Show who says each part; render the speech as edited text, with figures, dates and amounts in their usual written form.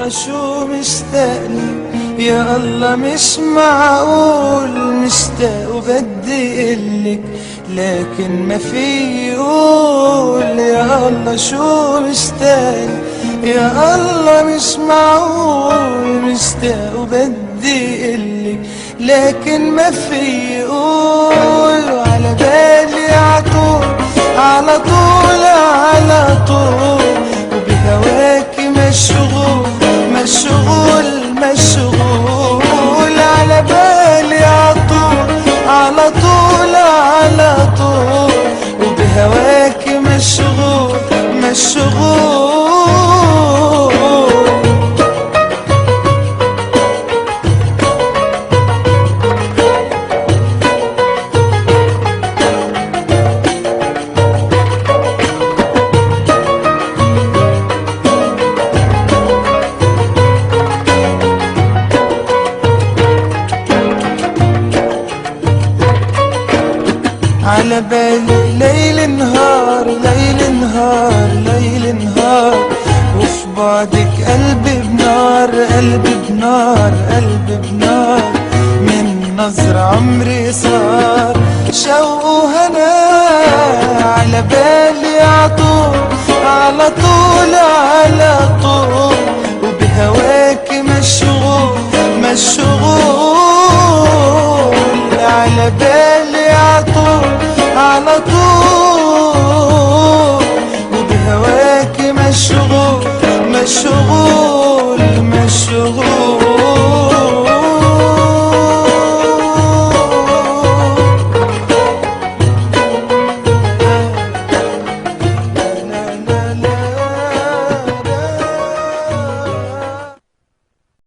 Speaker 1: الله شو مشتاقلك يا الله، مش معقول مشتاق وبدي قلك لكن ما في يقول. يا الله شو مشتاقلك يا الله، مش معقول مشتاق وبدي قلك لكن ما في يقول. على بالي عطول على طول على طول، وبهواكي مشغول مشغول مشغول. على بالي عطول على طول على طول، وبهواكي مشغول مشغول. على بالي ليل نهار ليل نهار ليل نهار، وفي بعدك قلبي بنار قلبي بنار قلبي بنار. من نظر عمري صار شوق وهنا. على بالي عطول على طول على طول، وبهواكي مشغول مشغول. على بالي